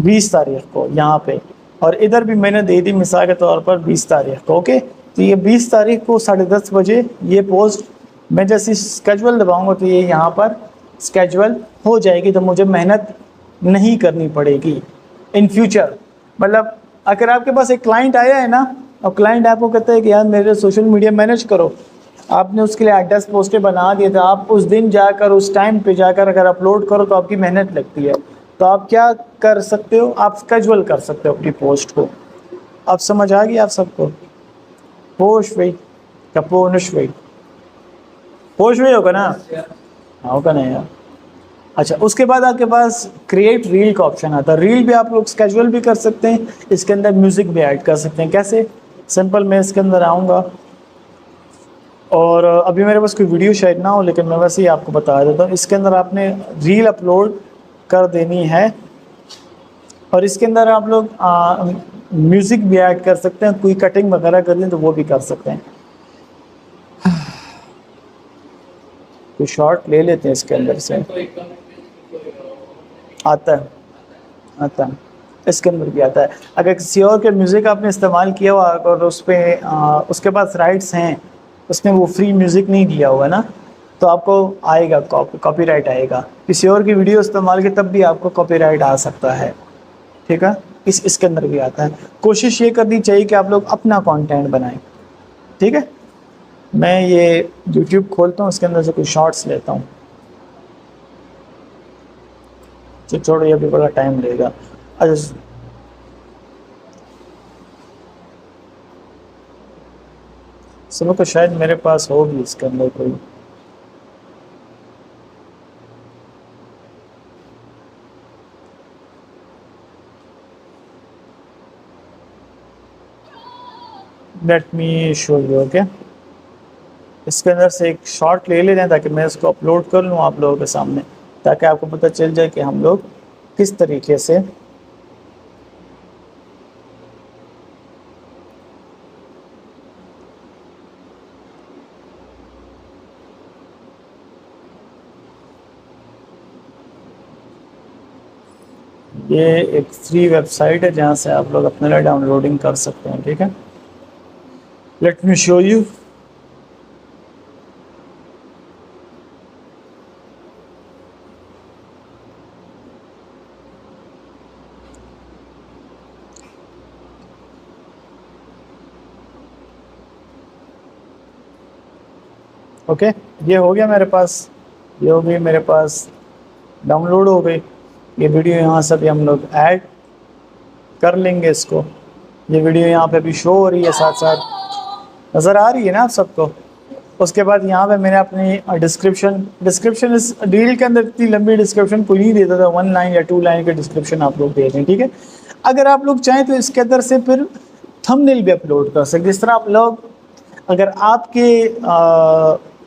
20 تاریخ کو یہاں پہ, اور ادھر بھی میں نے دے دی مثال کے طور پر 20 تاریخ کو, اوکے. تو یہ 20 تاریخ کو 10:30 بجے یہ پوسٹ میں جیسے اسکیجول دباؤں گا تو یہ یہاں پر اسکیجول ہو جائے گی. تو مجھے محنت نہیں کرنی پڑے گی ان فیوچر. مطلب اگر آپ کے پاس ایک کلائنٹ آیا ہے نا, اور کلائنٹ آپ کو کہتا ہے کہ یار میرے سوشل میڈیا مینیج کرو, آپ نے اس کے لیے 8-10 پوسٹیں بنا دیے, تو آپ اس دن جا کر اس ٹائم پہ جا کر اگر اپلوڈ کرو تو آپ کی محنت لگتی ہے. تو آپ کیا کر سکتے ہو, آپ اسکیجول کر سکتے ہو اپنی پوسٹ کو. اب سمجھ آ گئی آپ سب کو؟ پوش وی کپونش وی پوش وی ہوگا نا, ہوگا نا یار. اچھا, اس کے بعد آپ کے پاس کریٹ ریل کا آپشن آتا ہے. ریل بھی آپ لوگ اسکیجول بھی کر سکتے ہیں, اس کے اندر میوزک بھی ایڈ کر سکتے ہیں. کیسے؟ سمپل, میں اس کے اندر آؤں گا, اور ابھی میرے پاس کوئی ویڈیو شاید نہ ہو, لیکن میں ویسے ہی آپ کو بتا دیتا ہوں. اس کے اندر آپ نے ریل اپلوڈ کر دینی ہے, اور اس کے اندر آپ لوگ میوزک بھی ایڈ کر سکتے ہیں. کوئی کٹنگ وغیرہ کر دیں تو وہ بھی کر سکتے ہیں. کوئی شارٹ لے لیتے ہیں اس کے اندر سے, آتا ہے اس کے اندر بھی آتا ہے. اگر کسی اور کے میوزک آپ نے استعمال کیا ہوا اور اس پہ اس کے پاس رائٹس ہیں, اس میں وہ فری میوزک نہیں دیا ہوا نا, تو آپ کو آئے گا کاپی رائٹ آئے گا. کسی اور کی ویڈیو استعمال کی تب بھی آپ کو کاپی رائٹ آ سکتا ہے, ٹھیک ہے. اس کے اندر بھی آتا ہے. کوشش یہ کرنی چاہیے کہ آپ لوگ اپنا کانٹینٹ بنائیں. ٹھیک ہے، میں یہ یوٹیوب کھولتا ہوں، اس کے اندر سے کوئی شارٹس لیتا ہوں، چھوڑو یہ بھی بڑا ٹائم لے گا. اچھا صبح کو شاید میرے پاس ہوگی اس کے اندر کوئی. Let me show you. Okay, اس کے اندر سے ایک شارٹ لے لیں تاکہ میں اس کو اپلوڈ کر لوں آپ لوگوں کے سامنے، تاکہ آپ کو پتہ چل جائے کہ ہم لوگ کس طریقے سے یہ ایک فری ویب سائٹ ہے جہاں سے آپ لوگ اپنے لیے ڈاؤن لوڈنگ کر سکتے ہیں. ٹھیک ہے، late me show you. Okay, یہ ہو گیا میرے پاس، یہ ہو گئی میرے پاس ڈاؤن لوڈ ہو گئی یہ ویڈیو. یہاں سے بھی ہم لوگ ایڈ کر لیں گے اس کو. یہ ویڈیو یہاں پہ بھی شو ہو رہی ہے، ساتھ ساتھ نظر آ رہی ہے نا آپ سب کو. اس کے بعد یہاں پہ میں نے اپنی ڈسکرپشن اس ڈیل کے اندر اتنی لمبی ڈسکرپشن کوئی نہیں دیتا تھا، 1 لائن یا 2 لائن کی ڈسکرپشن آپ لوگ دے دیں. ٹھیک ہے، اگر آپ لوگ چاہیں تو اس کے اندر سے پھر تھم نیل بھی اپلوڈ کر سکتے. جس طرح آپ لوگ اگر آپ کے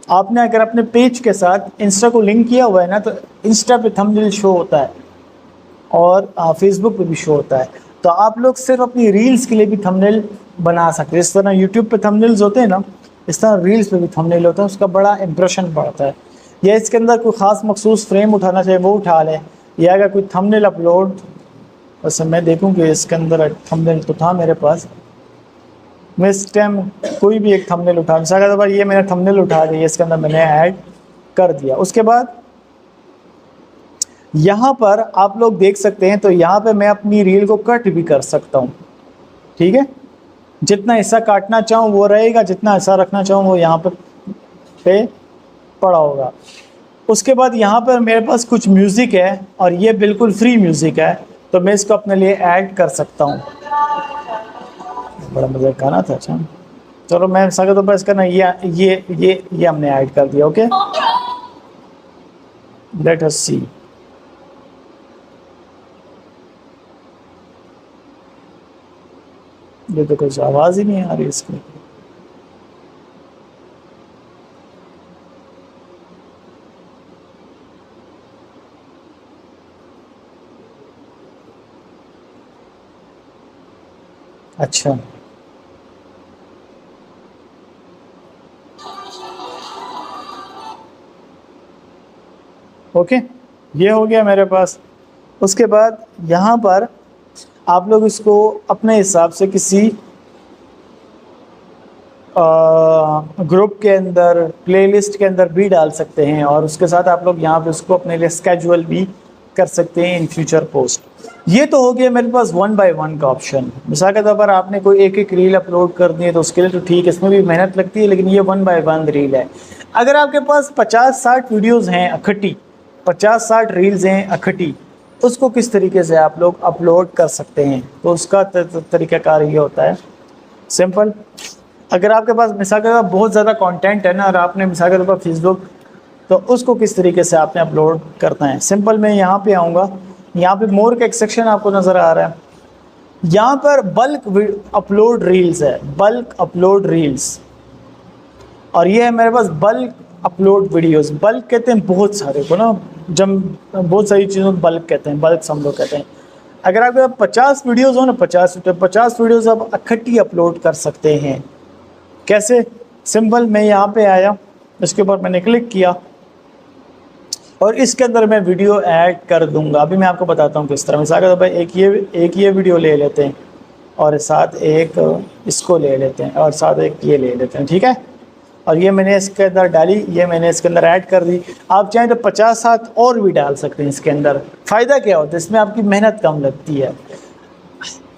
آپ نے اگر اپنے پیج کے ساتھ انسٹا کو لنک کیا ہوا ہے نا، تو انسٹا پہ تھم نیل شو ہوتا ہے اور فیس بک پہ بھی شو ہوتا ہے. تو آپ لوگ صرف اپنی ریلز کے لیے بھی تھم نیل بنا سکتے ہیں. جس طرح یوٹیوب پہ تھم نیلز ہوتے ہیں نا، اس طرح ریلز پہ بھی تھم نیل ہوتا ہے، اس کا بڑا امپریشن پڑتا ہے. یا اس کے اندر کوئی خاص مخصوص فریم اٹھانا چاہے وہ اٹھا لیں، یا اگر کوئی تھم نیل اپلوڈ، ویسے میں دیکھوں کہ اس کے اندر تھم نیل تو تھا میرے پاس، میں اس ٹائم کوئی بھی ایک تھم نیل اٹھا مثال کے یہ میں نے تھم نیل اٹھا دی، اس کے اندر میں نے ایڈ کر دیا. اس کے بعد یہاں پر آپ لوگ دیکھ سکتے ہیں، تو یہاں پہ میں اپنی ریل کو کٹ بھی کر سکتا ہوں. ٹھیک ہے، جتنا حصہ کاٹنا چاہوں وہ رہے گا، جتنا حصہ رکھنا چاہوں وہ یہاں پہ پڑا ہوگا. اس کے بعد یہاں پر میرے پاس کچھ میوزک ہے اور یہ بالکل فری میوزک ہے، تو میں اس کو اپنے لیے ایڈ کر سکتا ہوں. بڑا مزے کا گانا تھا. اچھا چلو میں سکتا تو بس کرنا یہ ہم نے ایڈ کر دیا. اوکے، لیٹ اس سی. یہ تو کچھ آواز ہی نہیں آ رہی اس کی. اچھا اوکے، یہ ہو گیا میرے پاس. اس کے بعد یہاں پر آپ لوگ اس کو اپنے حساب سے کسی گروپ کے اندر، پلے لسٹ کے اندر بھی ڈال سکتے ہیں، اور اس کے ساتھ آپ لوگ یہاں پہ اس کو اپنے لیے اسکیجول بھی کر سکتے ہیں ان فیوچر پوسٹ. یہ تو ہو گیا میرے پاس 1 بائی 1 کا آپشن. مثال کے طور پر آپ نے کوئی ایک ایک ریل اپلوڈ کر دی ہے تو اس کے لیے تو ٹھیک ہے، اس میں بھی محنت لگتی ہے، لیکن یہ 1 بائی 1 ریل ہے. اگر آپ کے پاس 50-60 ویڈیوز ہیں اکٹھی، 50-60 ریلز ہیں اکٹھی، اس کو کس طریقے سے آپ لوگ اپلوڈ کر سکتے ہیں؟ تو اس کا طریقہ کار یہ ہوتا ہے سمپل. اگر آپ کے پاس مثال کے طور پر بہت زیادہ کانٹینٹ ہے نا، اور آپ نے مثال کے طور پر فیس بک، تو اس کو کس طریقے سے آپ نے اپلوڈ کرنا ہے؟ سمپل میں یہاں پہ آؤں گا، یہاں پہ مور کا ایک سیکشن آپ کو نظر آ رہا ہے، یہاں پر بلک اپلوڈ ریلز ہے، بلک اپلوڈ ریلز، اور یہ ہے میرے پاس بلک اپلوڈ ویڈیوز. بلک کہتے ہیں بہت سارے کو نا، جب بہت ساری چیزوں کو بلک کہتے ہیں، بلک ہم لوگ کہتے ہیں. اگر آپ کے 50 ویڈیوز ہو نا، 50 ویڈیوز آپ اکٹھی اپلوڈ کر سکتے ہیں. کیسے؟ سمپل میں یہاں پہ آیا، اس کے اوپر میں نے کلک کیا، اور اس کے اندر میں ویڈیو ایڈ کر دوں گا. ابھی میں آپ کو بتاتا ہوں کس طرح. مثال کے طور پر ایک یہ ویڈیو لے لیتے ہیں، اور ساتھ ایک اس کو لے لیتے ہیں، اور ساتھ ایک یہ لے لیتے ہیں. ٹھیک ہے، اور یہ میں نے اس کے اندر ڈالی، یہ میں نے اس کے اندر ایڈ کر دی. آپ چاہیں تو 50 اور بھی ڈال سکتے ہیں اس کے اندر. فائدہ کیا ہوتا ہے اس میں؟ آپ کی محنت کم لگتی ہے.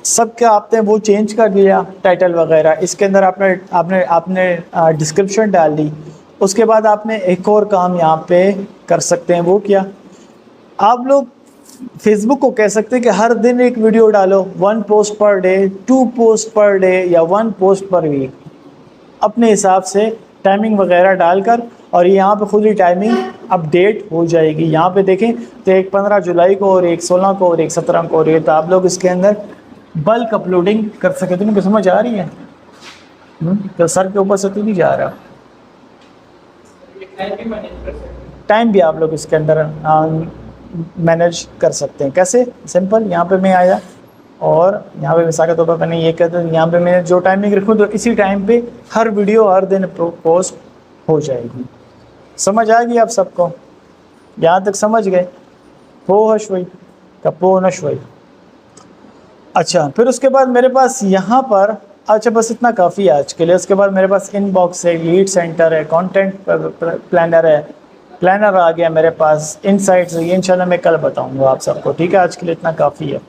سب کیا آپ نے وہ چینج کر دیا ٹائٹل وغیرہ، اس کے اندر آپ نے ڈسکرپشن ڈال دی. اس کے بعد آپ نے ایک اور کام یہاں پہ کر سکتے ہیں، وہ کیا، آپ لوگ فیس بک کو کہہ سکتے ہیں کہ ہر دن ایک ویڈیو ڈالو، 1 post per day, 2 post per day, یا 1 پوسٹ پر ویک، اپنے حساب سے ٹائمنگ وغیرہ ڈال کر. اور یہاں پہ خود ہی ٹائمنگ اپ ڈیٹ ہو جائے گی. یہاں پہ دیکھیں تو ایک 15 جولائی کو، اور ایک 16 کو، اور ایک 17 کو، اور یہ تو آپ لوگ اس کے اندر بلک اپلوڈنگ کر سکتے ہیں. سمجھ آ رہی ہے؟ تو سر کے اوپر سے تو نہیں جا رہا. ٹائم بھی آپ لوگ اس کے اندر مینیج کر سکتے ہیں. کیسے؟ سمپل. یہاں پہ میں آیا اور یہاں پہ مثال کے طور پر میں نے یہ کہتا ہوں، یہاں پہ میں جو ٹائمنگ رکھوں تو اسی ٹائم پہ ہر ویڈیو ہر دن پوسٹ ہو جائے گی. سمجھ آ گئی آپ سب کو؟ یہاں تک سمجھ گئے؟ ہوئی کپو نشوئی. اچھا، پھر اس کے بعد میرے پاس یہاں پر، اچھا بس اتنا کافی ہے آج کے لیے. اس کے بعد میرے پاس ان باکس ہے، لیڈ سینٹر ہے، کانٹینٹ پلانر ہے، پلانر آ گیا میرے پاس، ان سائٹس ہے. یہ انشاءاللہ میں کل بتاؤں گا آپ سب کو. ٹھیک ہے، آج کے لیے اتنا کافی ہے.